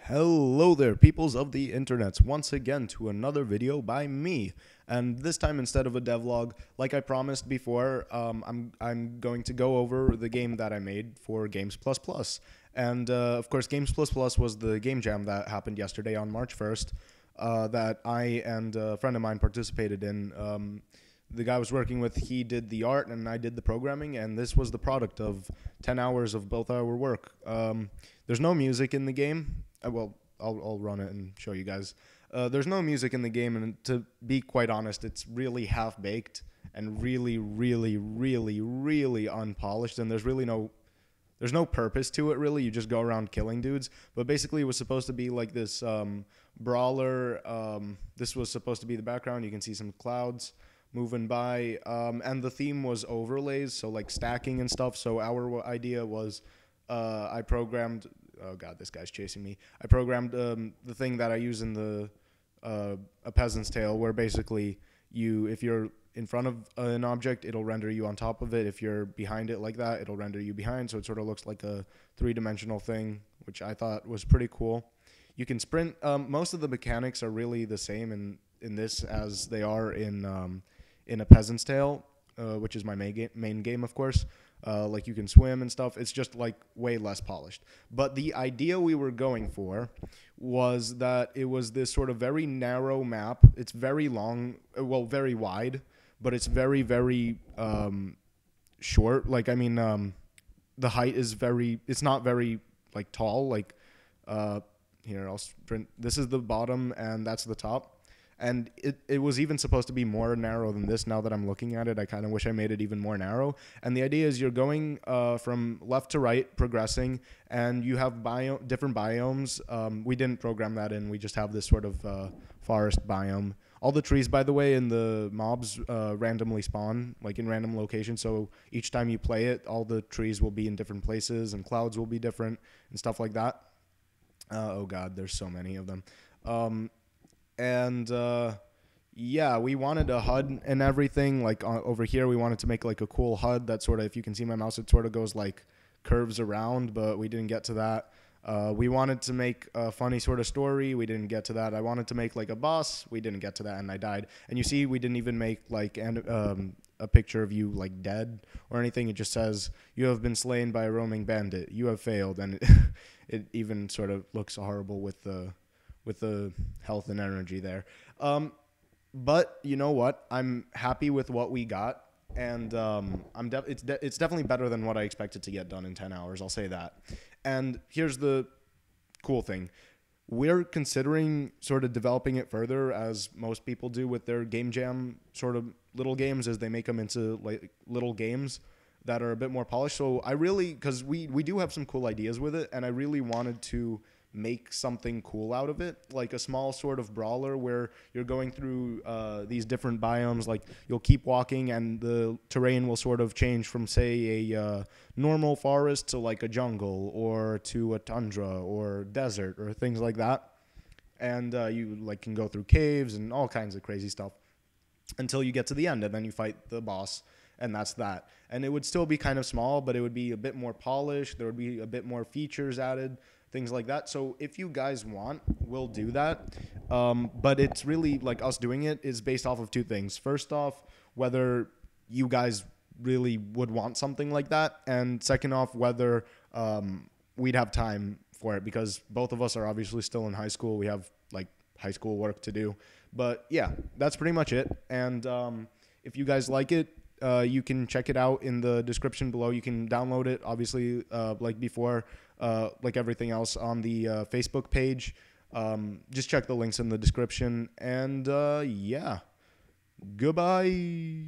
Hello there, peoples of the internets, once again to another video by me. And this time, instead of a devlog, like I promised before, I'm going to go over the game that I made for Games++. And of course, Games++ was the game jam that happened yesterday on March 1st that I and a friend of mine participated in. The guy I was working with, he did the art and I did the programming, and this was the product of 10 hours of both our work. There's no music in the game. I'll run it and show you guys. There's no music in the game, and to be quite honest, it's really half-baked and really, really, really, really unpolished, and there's no purpose to it, really. You just go around killing dudes. But basically, it was supposed to be like this brawler. This was supposed to be the background. You can see some clouds moving by, and the theme was overlays, so like stacking and stuff. So our idea was I programmed, oh god, this guy's chasing me. I programmed the thing that I use in the A Peasant's Tale, where basically if you're in front of an object, it'll render you on top of it. If you're behind it like that, it'll render you behind. So it sort of looks like a three-dimensional thing, which I thought was pretty cool. You can sprint. Most of the mechanics are really the same in this as they are in A Peasant's Tale, which is my main game, of course. Like you can swim and stuff. It's just like way less polished. But the idea we were going for was that it was this sort of very narrow map. It's very long, well, very wide, but it's very, very short. Like, I mean, the height is it's not very like tall. Like, here, I'll sprint. This is the bottom and that's the top. And it was even supposed to be more narrow than this. Now that I'm looking at it, I kind of wish I made it even more narrow. And the idea is you're going from left to right, progressing, and you have different biomes. We didn't program that in. We just have this sort of forest biome. All the trees, by the way, in the mobs randomly spawn, like in random locations. So each time you play it, all the trees will be in different places, and clouds will be different, and stuff like that. Oh, God, there's so many of them. Yeah, we wanted a HUD and everything. Like over here, we wanted to make like a cool HUD that sort of, if you can see my mouse, it sort of goes like curves around, but we didn't get to that. We wanted to make a funny sort of story. We didn't get to that. I wanted to make like a boss. We didn't get to that, and I died. And you see, we didn't even make like a picture of you like dead or anything. It just says, "You have been slain by a roaming bandit. You have failed," and it even sort of looks horrible with the health and energy there. But you know what? I'm happy with what we got, and it's definitely better than what I expected to get done in 10 hours. I'll say that. And here's the cool thing. We're considering sort of developing it further, as most people do with their game jam sort of little games, as they make them into like little games that are a bit more polished. So I really, because we do have some cool ideas with it, and I really wanted to make something cool out of it, like a small sort of brawler where you're going through these different biomes. Like you'll keep walking and the terrain will sort of change from, say, a normal forest to like a jungle or to a tundra or desert or things like that. And you like can go through caves and all kinds of crazy stuff until you get to the end, and then you fight the boss, and that's that. And it would still be kind of small, but it would be a bit more polished. There would be a bit more features added, things like that. So if you guys want, we'll do that. But it's really like us doing it is based off of two things. First off, whether you guys really would want something like that. And second off, whether we'd have time for it, because both of us are obviously still in high school. We have like high school work to do. But yeah, that's pretty much it. And if you guys like it, you can check it out in the description below. You can download it, obviously, like before, like everything else on the Facebook page. Just check the links in the description. And yeah, goodbye.